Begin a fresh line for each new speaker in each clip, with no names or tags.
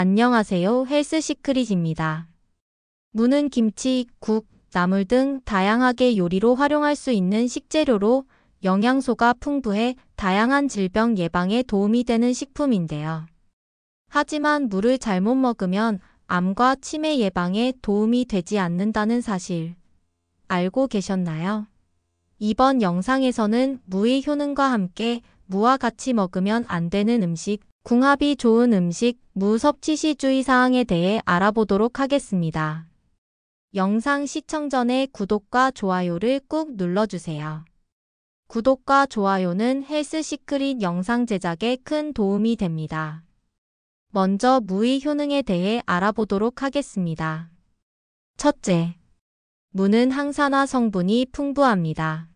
안녕하세요. 헬스시크릿입니다. 무는 김치, 국, 나물 등 다양하게 요리로 활용할 수 있는 식재료로 영양소가 풍부해 다양한 질병 예방에 도움이 되는 식품인데요. 하지만 물을 잘못 먹으면 암과 치매 예방에 도움이 되지 않는다는 사실 알고 계셨나요? 이번 영상에서는 무의 효능과 함께 무와 같이 먹으면 안 되는 음식, 궁합이 좋은 음식, 무 섭취 시 주의사항에 대해 알아보도록 하겠습니다. 영상 시청 전에 구독과 좋아요를 꾹 눌러주세요. 구독과 좋아요는 헬스시크릿 영상 제작에 큰 도움이 됩니다. 먼저 무의 효능에 대해 알아보도록 하겠습니다. 첫째, 무는 항산화 성분이 풍부합니다.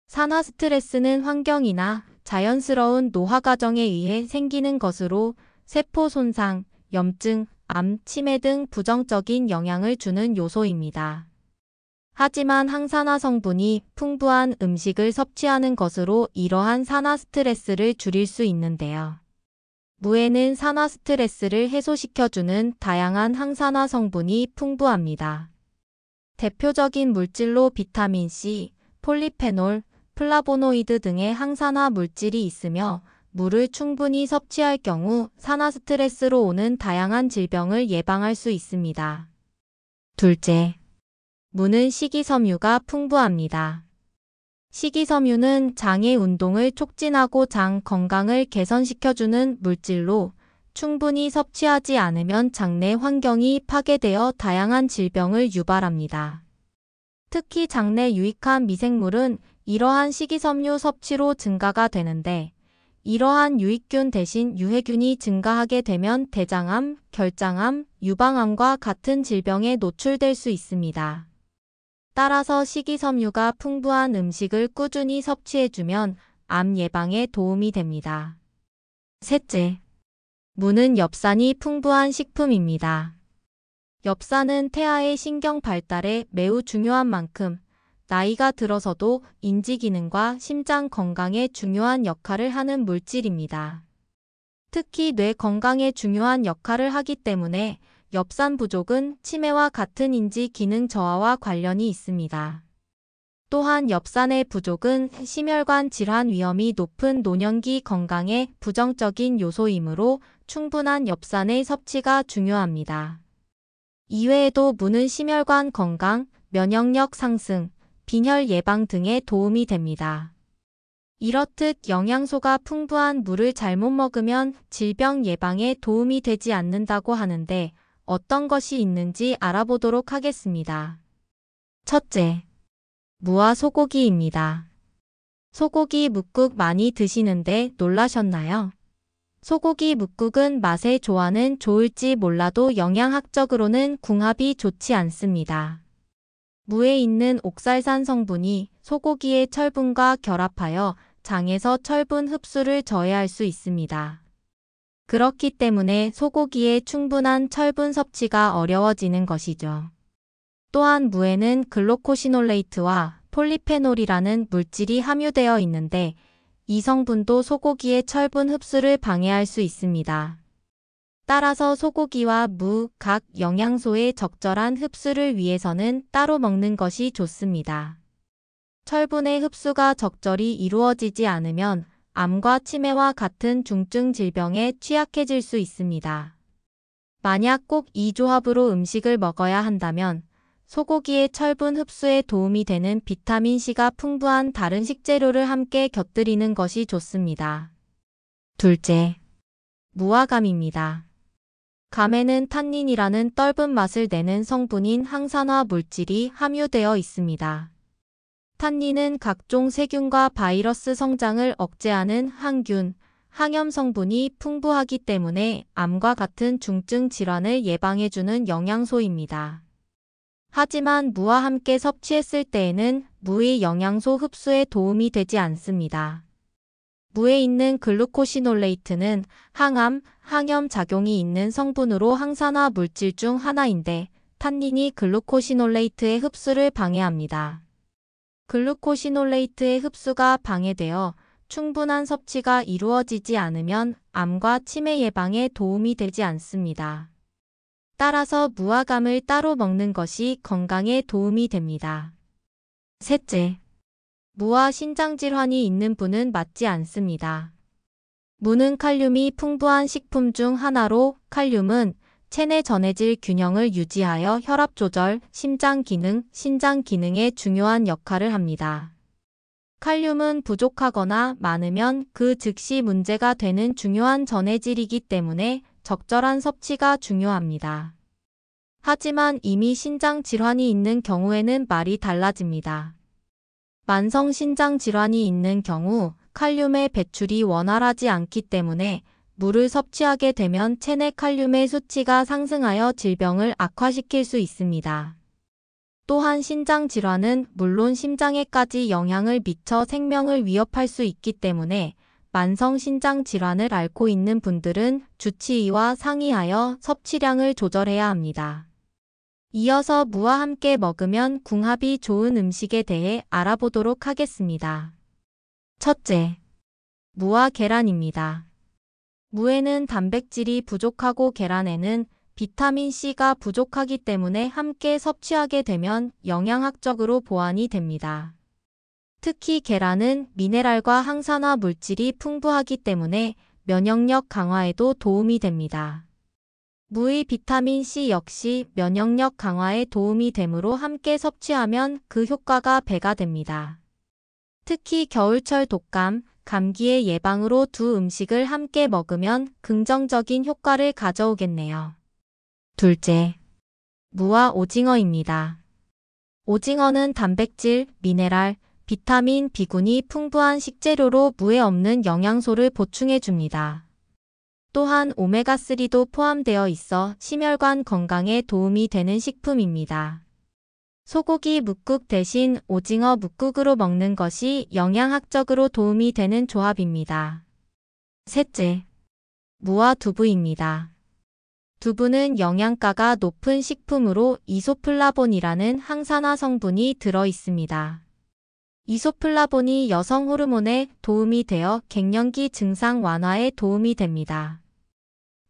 산화 스트레스는 환경이나 자연스러운 노화 과정에 의해 생기는 것으로 세포 손상, 염증, 암, 치매 등 부정적인 영향을 주는 요소입니다. 하지만 항산화 성분이 풍부한 음식을 섭취하는 것으로 이러한 산화 스트레스를 줄일 수 있는데요. 무에는 산화 스트레스를 해소시켜주는 다양한 항산화 성분이 풍부합니다. 대표적인 물질로 비타민 C, 폴리페놀, 플라보노이드 등의 항산화 물질이 있으며 무를 충분히 섭취할 경우 산화 스트레스로 오는 다양한 질병을 예방할 수 있습니다. 둘째, 무는 식이섬유가 풍부합니다. 식이섬유는 장의 운동을 촉진하고 장 건강을 개선시켜주는 물질로 충분히 섭취하지 않으면 장내 환경이 파괴되어 다양한 질병을 유발합니다. 특히 장내 유익한 미생물은 이러한 식이섬유 섭취로 증가가 되는데 이러한 유익균 대신 유해균이 증가하게 되면 대장암, 결장암, 유방암과 같은 질병에 노출될 수 있습니다. 따라서 식이섬유가 풍부한 음식을 꾸준히 섭취해주면 암 예방에 도움이 됩니다. 셋째, 무는 엽산이 풍부한 식품입니다. 엽산은 태아의 신경 발달에 매우 중요한 만큼 나이가 들어서도 인지 기능과 심장 건강에 중요한 역할을 하는 물질입니다. 특히 뇌 건강에 중요한 역할을 하기 때문에 엽산 부족은 치매와 같은 인지 기능 저하와 관련이 있습니다. 또한 엽산의 부족은 심혈관 질환 위험이 높은 노년기 건강에 부정적인 요소이므로 충분한 엽산의 섭취가 중요합니다. 이외에도 무는 심혈관 건강, 면역력 상승, 빈혈 예방 등에 도움이 됩니다. 이렇듯 영양소가 풍부한 무를 잘못 먹으면 질병 예방에 도움이 되지 않는다고 하는데 어떤 것이 있는지 알아보도록 하겠습니다. 첫째, 무와 소고기입니다. 소고기 뭇국 많이 드시는데 놀라셨나요? 소고기 뭇국은 맛의 조화는 좋을지 몰라도 영양학적으로는 궁합이 좋지 않습니다. 무에 있는 옥살산 성분이 소고기의 철분과 결합하여 장에서 철분 흡수를 저해할 수 있습니다. 그렇기 때문에 소고기의 충분한 철분 섭취가 어려워지는 것이죠. 또한 무에는 글루코시놀레이트와 폴리페놀이라는 물질이 함유되어 있는데 이 성분도 소고기의 철분 흡수를 방해할 수 있습니다. 따라서 소고기와 무, 각 영양소의 적절한 흡수를 위해서는 따로 먹는 것이 좋습니다. 철분의 흡수가 적절히 이루어지지 않으면 암과 치매와 같은 중증 질병에 취약해질 수 있습니다. 만약 꼭 이 조합으로 음식을 먹어야 한다면 소고기의 철분 흡수에 도움이 되는 비타민C가 풍부한 다른 식재료를 함께 곁들이는 것이 좋습니다. 둘째, 무와 감입니다. 감에는 탄닌이라는 떫은 맛을 내는 성분인 항산화 물질이 함유되어 있습니다. 탄닌은 각종 세균과 바이러스 성장을 억제하는 항균, 항염 성분이 풍부하기 때문에 암과 같은 중증 질환을 예방해주는 영양소입니다. 하지만 무와 함께 섭취했을 때에는 무의 영양소 흡수에 도움이 되지 않습니다. 무에 있는 글루코시놀레이트는 항암, 항염 작용이 있는 성분으로 항산화 물질 중 하나인데 탄닌이 글루코시놀레이트의 흡수를 방해합니다. 글루코시놀레이트의 흡수가 방해되어 충분한 섭취가 이루어지지 않으면 암과 치매 예방에 도움이 되지 않습니다. 따라서 무화과를 따로 먹는 것이 건강에 도움이 됩니다. 셋째, 무와 신장질환이 있는 분은 맞지 않습니다. 무는 칼륨이 풍부한 식품 중 하나로 칼륨은 체내 전해질 균형을 유지하여 혈압 조절, 심장 기능, 신장 기능에 중요한 역할을 합니다. 칼륨은 부족하거나 많으면 그 즉시 문제가 되는 중요한 전해질이기 때문에 적절한 섭취가 중요합니다. 하지만 이미 신장 질환이 있는 경우에는 말이 달라집니다. 만성 신장 질환이 있는 경우 칼륨의 배출이 원활하지 않기 때문에 물을 섭취하게 되면 체내 칼륨의 수치가 상승하여 질병을 악화시킬 수 있습니다. 또한 신장 질환은 물론 심장에까지 영향을 미쳐 생명을 위협할 수 있기 때문에 만성 신장 질환을 앓고 있는 분들은 주치의와 상의하여 섭취량을 조절해야 합니다. 이어서 무와 함께 먹으면 궁합이 좋은 음식에 대해 알아보도록 하겠습니다. 첫째, 무와 계란입니다. 무에는 단백질이 부족하고 계란에는 비타민C가 부족하기 때문에 함께 섭취하게 되면 영양학적으로 보완이 됩니다. 특히 계란은 미네랄과 항산화 물질이 풍부하기 때문에 면역력 강화에도 도움이 됩니다. 무의 비타민C 역시 면역력 강화에 도움이 되므로 함께 섭취하면 그 효과가 배가 됩니다. 특히 겨울철 독감, 감기의 예방으로 두 음식을 함께 먹으면 긍정적인 효과를 가져오겠네요. 둘째, 무와 오징어입니다. 오징어는 단백질, 미네랄, 비타민, B군이 풍부한 식재료로 무에 없는 영양소를 보충해줍니다. 또한 오메가3도 포함되어 있어 심혈관 건강에 도움이 되는 식품입니다. 소고기 뭇국 대신 오징어 뭇국으로 먹는 것이 영양학적으로 도움이 되는 조합입니다. 셋째, 무와 두부입니다. 두부는 영양가가 높은 식품으로 이소플라본이라는 항산화 성분이 들어 있습니다. 이소플라본이 여성 호르몬에 도움이 되어 갱년기 증상 완화에 도움이 됩니다.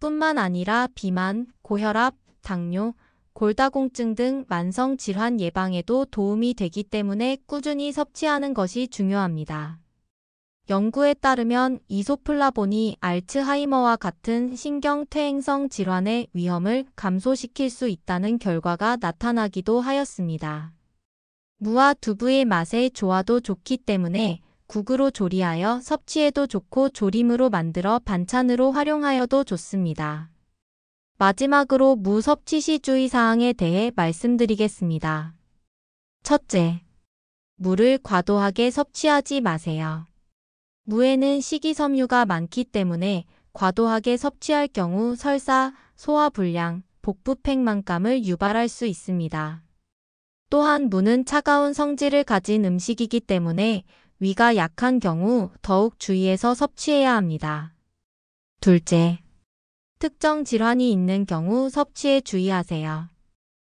뿐만 아니라 비만, 고혈압, 당뇨, 골다공증 등 만성 질환 예방에도 도움이 되기 때문에 꾸준히 섭취하는 것이 중요합니다. 연구에 따르면 이소플라본이 알츠하이머와 같은 신경퇴행성 질환의 위험을 감소시킬 수 있다는 결과가 나타나기도 하였습니다. 무와 두부의 맛의 조화도 좋기 때문에 국으로 조리하여 섭취해도 좋고 조림으로 만들어 반찬으로 활용하여도 좋습니다. 마지막으로 무 섭취 시 주의사항에 대해 말씀드리겠습니다. 첫째, 무를 과도하게 섭취하지 마세요. 무에는 식이섬유가 많기 때문에 과도하게 섭취할 경우 설사, 소화불량, 복부팽만감을 유발할 수 있습니다. 또한 무는 차가운 성질을 가진 음식이기 때문에 위가 약한 경우 더욱 주의해서 섭취해야 합니다. 둘째, 특정 질환이 있는 경우 섭취에 주의하세요.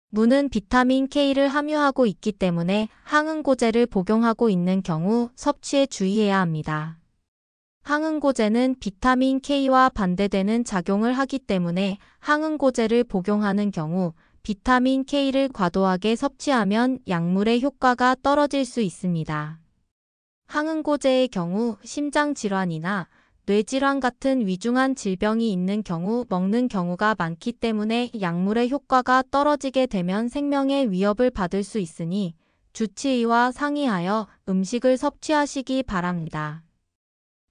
무는 비타민 K를 함유하고 있기 때문에 항응고제를 복용하고 있는 경우 섭취에 주의해야 합니다. 항응고제는 비타민 K와 반대되는 작용을 하기 때문에 항응고제를 복용하는 경우 비타민 K를 과도하게 섭취하면 약물의 효과가 떨어질 수 있습니다. 항응고제의 경우 심장질환이나 뇌질환 같은 위중한 질병이 있는 경우 먹는 경우가 많기 때문에 약물의 효과가 떨어지게 되면 생명의 위협을 받을 수 있으니 주치의와 상의하여 음식을 섭취하시기 바랍니다.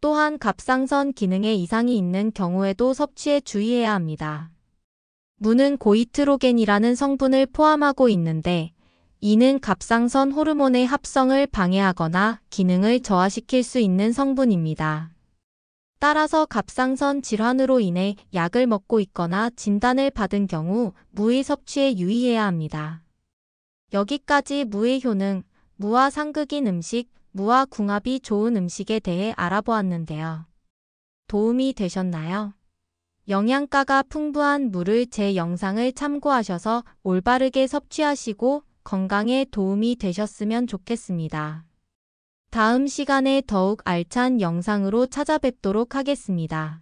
또한 갑상선 기능에 이상이 있는 경우에도 섭취에 주의해야 합니다. 무는 고이트로겐이라는 성분을 포함하고 있는데 이는 갑상선 호르몬의 합성을 방해하거나 기능을 저하시킬 수 있는 성분입니다. 따라서 갑상선 질환으로 인해 약을 먹고 있거나 진단을 받은 경우 무의 섭취에 유의해야 합니다. 여기까지 무의 효능, 무와 상극인 음식, 무와 궁합이 좋은 음식에 대해 알아보았는데요. 도움이 되셨나요? 영양가가 풍부한 무를 제 영상을 참고하셔서 올바르게 섭취하시고 건강에 도움이 되셨으면 좋겠습니다. 다음 시간에 더욱 알찬 영상으로 찾아뵙도록 하겠습니다.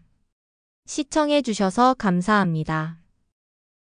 시청해주셔서 감사합니다.